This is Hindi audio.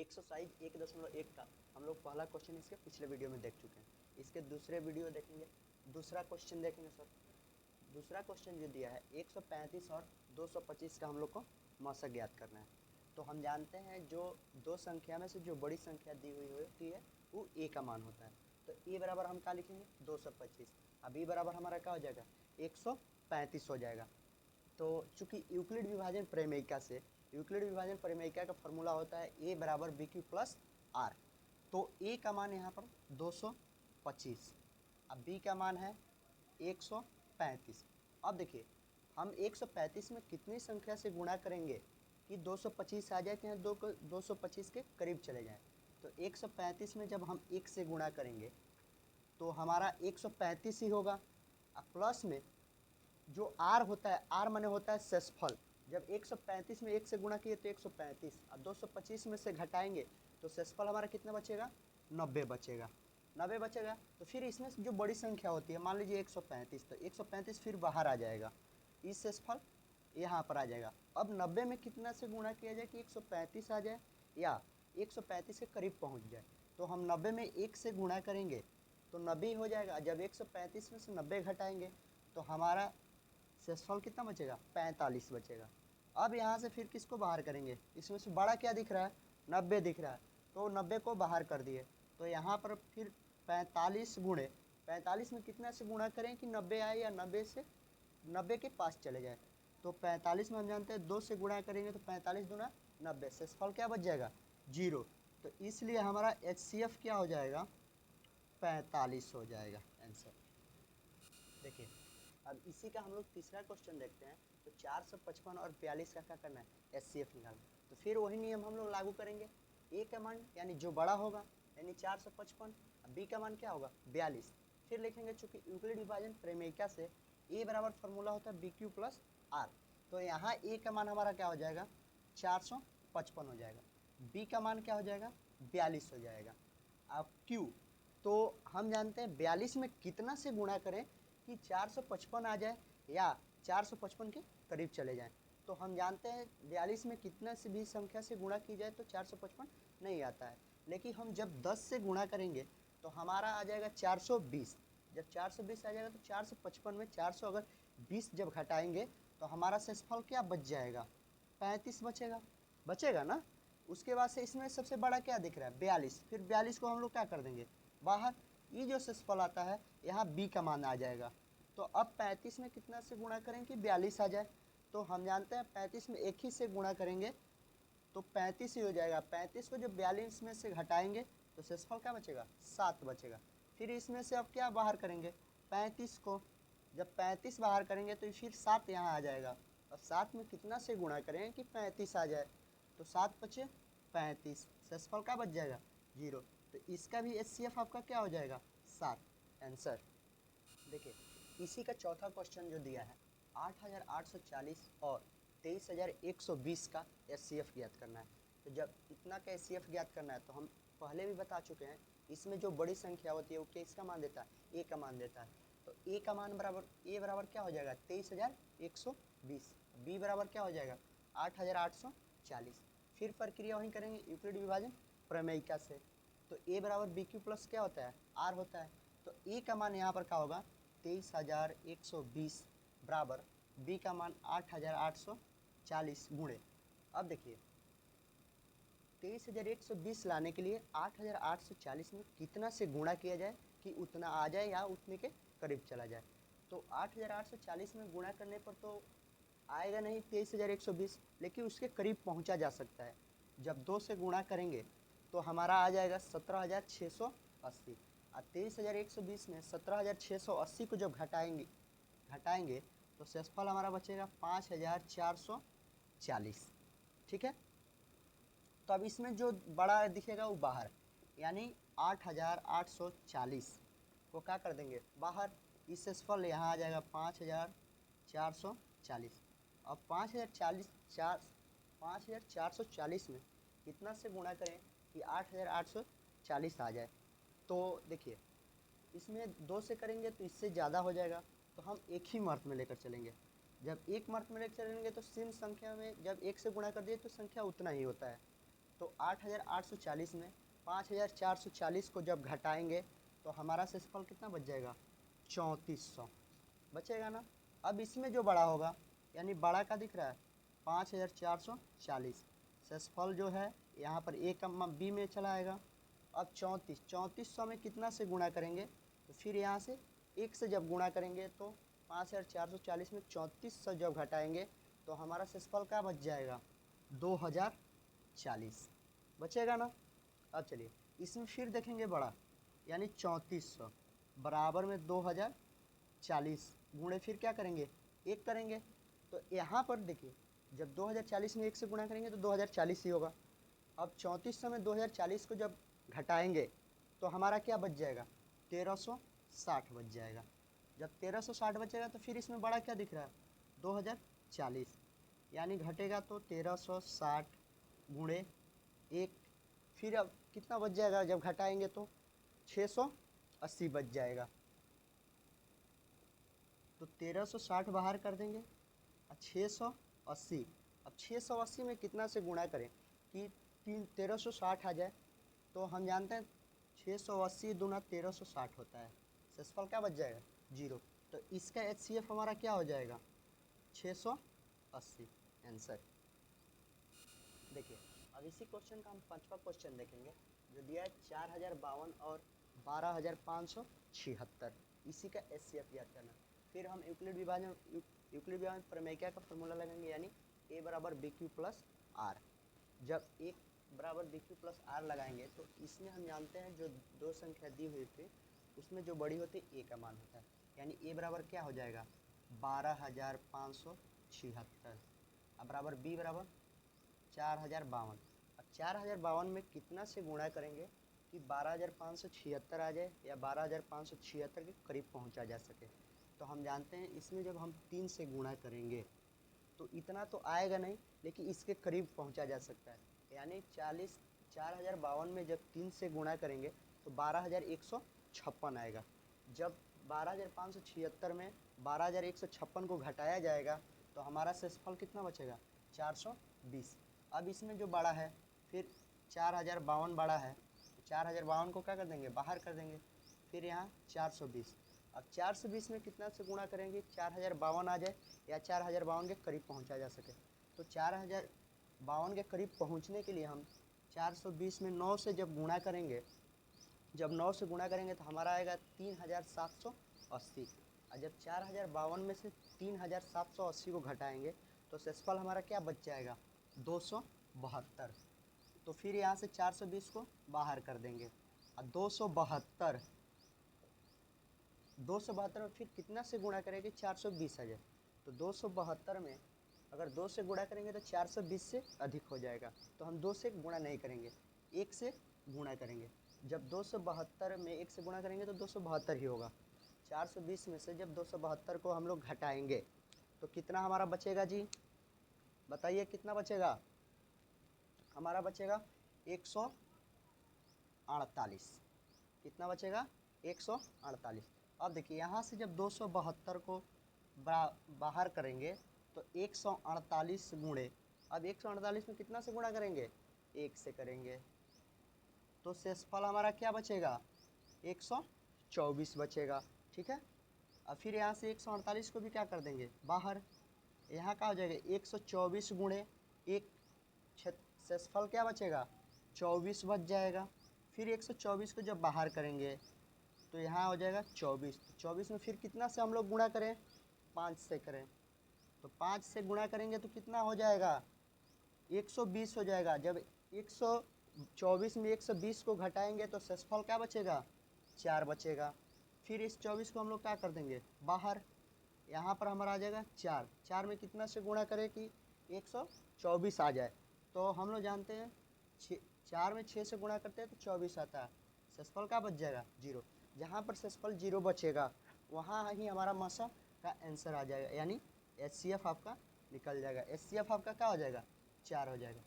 एक्सरसाइज 1.1 का हम लोग पहला क्वेश्चन इसके पिछले वीडियो में देख चुके हैं। इसके दूसरे वीडियो देखेंगे, दूसरा क्वेश्चन देखेंगे सर। दूसरा क्वेश्चन जो दिया है 135 और 225 का हम लोग को मौसक ज्ञात करना है। तो हम जानते हैं जो दो संख्या में से जो बड़ी संख्या दी हुई होती है वो ए का मान होता है। तो ए बराबर हम क्या लिखेंगे 225। अब बी बराबर हमारा क्या हो जाएगा 135 हो जाएगा। तो चूंकि यूक्लिड विभाजन प्रमेयिका से यूक्लिड विभाजन प्रमेयिका का फॉर्मूला होता है ए बराबर बी क्यू प्लस आर। तो ए का मान यहाँ पर 225, अब बी का मान है 135। अब देखिए हम 135 में कितनी संख्या से गुणा करेंगे कि 225 आ जाए कि यहाँ 225 के करीब चले जाए। तो 135 में जब हम 1 से गुणा करेंगे तो हमारा 135 ही होगा। अब प्लस में जो आर होता है, आर माने होता है शेषफल। जब 135 में 1 से गुणा किए तो 135, अब 225 में से घटाएंगे तो शेषफल हमारा कितना बचेगा 90 बचेगा। 90 बचेगा तो फिर इसमें जो बड़ी संख्या होती है मान लीजिए 135, तो 135 फिर बाहर आ जाएगा, इस शेषफल यहाँ पर आ जाएगा। अब 90 में कितना से गुणा किया जाए कि 135 आ जाए या 135 के करीब पहुँच जाए। तो हम 90 में 1 से गुणा करेंगे तो 90 हो जाएगा। जब 135 में से 90 घटाएंगे तो हमारा शेषफल कितना बचेगा 45 बचेगा। अब यहाँ से फिर किसको बाहर करेंगे, इसमें से बड़ा क्या दिख रहा है 90 दिख रहा है, तो 90 को बाहर कर दिए। तो यहाँ पर फिर 45 गुणे 45 में कितना से गुणा करें कि 90 आए या 90 से 90 के पास चले जाए। तो 45 में हम जानते हैं 2 से गुणा करेंगे तो 45 दूना 90, शेषफल क्या बच जाएगा 0। तो इसलिए हमारा HCF क्या हो जाएगा 45 हो जाएगा आंसर। देखिए अब इसी का हम लोग तीसरा क्वेश्चन देखते हैं। तो 455 और 42 का क्या करना है HCF निकालना। तो फिर वही नियम हम लोग लागू करेंगे, ए का मान यानी जो बड़ा होगा यानी 455, बी का मान क्या होगा 42। फिर लिखेंगे चूंकि यूक्लिड विभाजन प्रमेयिका से ए बराबर फॉर्मूला होता है बी क्यू प्लस आर। तो यहाँ ए का मान हमारा क्या हो जाएगा 455 हो जाएगा, बी का मान क्या हो जाएगा 42 हो जाएगा। अब क्यू तो हम जानते हैं 42 में कितना से गुणा करें कि 455 आ जाए या 455 के करीब चले जाएं। तो हम जानते हैं 42 में कितना से भी संख्या से गुणा की जाए तो 455 नहीं आता है, लेकिन हम जब 10 से गुणा करेंगे तो हमारा आ जाएगा 420। जब 420 आ जाएगा तो 455 में 400 अगर 20 जब घटाएंगे तो हमारा शेषफल क्या बच जाएगा 35 बचेगा, बचेगा ना। उसके बाद से इसमें सबसे बड़ा क्या दिख रहा है 42, फिर 42 को हम लोग क्या कर देंगे बाहर, ये जो शेषफल आता है यहाँ बी का मान आ जाएगा। तो अब 35 में कितना से गुणा करें कि 42 आ जाए। तो हम जानते हैं 35 में एक ही से गुणा करेंगे तो 35 ही हो जाएगा। 35 को जब 42 में से घटाएंगे तो शेषफल क्या बचेगा 7 बचेगा। फिर इसमें से अब क्या बाहर करेंगे 35 को, जब 35 बाहर करेंगे तो फिर 7 यहाँ आ जाएगा और 7 में कितना से गुणा करें कि 35 आ जाए। तो 7 बचे 35, शेषफल क्या बच जाएगा 0। तो इसका भी HCF आपका क्या हो जाएगा 7 आंसर। देखिए इसी का चौथा क्वेश्चन जो दिया है 8840 और 23120 का HCF ज्ञात करना है। तो जब इतना का HCF ज्ञात करना है तो हम पहले भी बता चुके हैं इसमें जो बड़ी संख्या होती है वो किसका मान देता है ए का मान देता है। तो ए का मान बराबर ए बराबर क्या हो जाएगा 23120, बी बराबर क्या हो जाएगा 8840। फिर प्रक्रिया वहीं करेंगे यूक्लिड विभाजन प्रमेयिका से। तो ए बराबर बी क्यू प्लस क्या होता है आर होता है। तो ए का मान यहाँ पर क्या होगा 23120 बराबर बी का मान 8840 गुणे। अब देखिए 23120 लाने के लिए 8840 में कितना से गुणा किया जाए कि उतना आ जाए या उतने के करीब चला जाए। तो 8840 में गुणा करने पर तो आएगा नहीं 23120, लेकिन उसके करीब पहुंचा जा सकता है। जब 2 से गुणा करेंगे तो हमारा आ जाएगा 17680। और 23120 में 17680 को जब घटाएंगे तो शेषफल हमारा बचेगा 5440। ठीक है, तो अब इसमें जो बड़ा दिखेगा वो बाहर यानी 8840 को क्या कर देंगे बाहर, इस शेषफल यहाँ आ जाएगा 5440। अब 5440 में कितना से गुणा करें कि 8840 आ जाए। तो देखिए इसमें 2 से करेंगे तो इससे ज़्यादा हो जाएगा, तो हम एक ही मर्त में लेकर चलेंगे। जब एक मर्त में लेकर चलेंगे तो सिम संख्या में जब 1 से गुणा कर दिए तो संख्या उतना ही होता है। तो 8840 में 5440 को जब घटाएंगे तो हमारा शेषफल कितना बच जाएगा, 3400 बचेगा ना। अब इसमें जो बड़ा होगा, यानी बड़ा का दिख रहा है 5440, शेषफल जो है यहाँ पर ए का बी में चला आएगा। अब 3400 में कितना से गुणा करेंगे, तो फिर यहाँ से एक से जब गुणा करेंगे तो 5440 में 3400 जब घटाएंगे तो हमारा शेषफल क्या बच जाएगा, 2040 बचेगा ना। अब चलिए इसमें फिर देखेंगे बड़ा, यानी 3400 बराबर में 2040 गुणे फिर क्या करेंगे, एक करेंगे। तो यहाँ पर देखिए जब 2040 में एक से गुणा करेंगे तो 2040 ही होगा। अब 3400 में 2040 को जब घटाएंगे तो हमारा क्या बच जाएगा, 1360 बच जाएगा। जब 1360 बचेगा तो फिर इसमें बड़ा क्या दिख रहा है, 2040, यानी घटेगा तो 1360 गुणे एक, फिर अब कितना बच जाएगा जब घटाएंगे तो 680 बच जाएगा। तो 1360 बाहर कर देंगे और 680, अब 680 में कितना से गुणा करें कि 1360 आ जाए, तो हम जानते हैं 680 दूना 1360 होता है, शेषफल क्या बच जाएगा, 0। तो इसका HCF हमारा क्या हो जाएगा, 680 आंसर। देखिए अब इसी क्वेश्चन का हम पांचवा क्वेश्चन देखेंगे जो दिया है 4052 और 12576, इसी का HCF याद करना। फिर हम यूक्लिड विभाजन प्रमेय का फॉर्मूला लगाएंगे, यानी a बराबर BQ प्लस आर। जब एक बराबर BQ प्लस आर लगाएंगे तो इसमें हम जानते हैं जो दो संख्या दी हुई थी उसमें जो बड़ी होती है a का मान होता है, यानी a बराबर क्या हो जाएगा, 12576, अब बराबर b बराबर 4052। अब 4052 में कितना से गुणा करेंगे कि 12576 आ जाए या 12576 के करीब पहुंचा जा सके। तो हम जानते हैं इसमें जब हम 3 से गुणा करेंगे तो इतना तो आएगा नहीं, लेकिन इसके करीब पहुंचा जा सकता है, यानी 4052 में जब 3 से गुणा करेंगे तो 12156 आएगा। जब 12576 में 12156 को घटाया जाएगा तो हमारा शेषफल कितना बचेगा, 420। अब इसमें जो बड़ा है फिर 4052 बड़ा है, तो 4052 को क्या कर देंगे, बाहर कर देंगे, फिर यहाँ 420। अब 420 में कितना से गुणा करेंगे 4052 आ जाए या 4052 के करीब पहुंचा जा सके। तो 4052 के करीब पहुंचने के लिए हम 420 में 9 से जब गुणा करेंगे, जब 9 से गुणा करेंगे तो हमारा आएगा 3780। और जब 4052 में से 3780 को घटाएंगे तो शेषफल हमारा क्या बच जाएगा, 272। तो फिर यहाँ से 420 को बाहर कर देंगे और 272 में फिर कितना से गुणा करेंगे, 420 आ जाए। तो 272 में अगर 2 से गुणा करेंगे तो 420 से अधिक हो जाएगा, तो हम 2 से गुणा नहीं करेंगे, 1 से गुणा करेंगे। जब 272 में 1 से गुणा करेंगे तो 272 ही होगा। 420 में से जब 272 को हम लोग घटाएंगे तो कितना हमारा बचेगा जी, बताइए कितना बचेगा, हमारा बचेगा 148। कितना बचेगा, 148। अब देखिए यहाँ से जब 272 को बाहर करेंगे तो 148 गुणे, अब 148 में कितना से गुणा करेंगे, 1 से करेंगे, तो शेषफल हमारा क्या बचेगा, 124 बचेगा। ठीक है, अब फिर यहाँ से 148 को भी क्या कर देंगे बाहर, यहाँ का हो जाएगा 124 गुणे 1, शेषफल क्या बचेगा, 24 बच जाएगा। फिर 124 को जब बाहर करेंगे तो यहाँ हो जाएगा 24। तो 24 में फिर कितना से हम लोग गुणा करें, 5 से करें, तो 5 से गुणा करेंगे तो कितना हो जाएगा, 120 हो जाएगा। जब 124 में 120 को घटाएंगे तो शेषफल क्या बचेगा, 4 बचेगा। फिर इस 24 को हम लोग क्या कर देंगे बाहर, यहाँ पर हमारा आ जाएगा 4, 4 में कितना से गुणा करें कि 124 आ जाए। तो हम लोग जानते हैं 4 में 6 से गुणा करते हैं तो 24 आता है, शेषफल क्या बच जाएगा, 0। जहाँ पर शेषफल 0 बचेगा वहाँ ही हमारा मसा का आंसर आ जाएगा, यानी HCF आपका निकल जाएगा। HCF आपका क्या हो जाएगा, 4 हो जाएगा।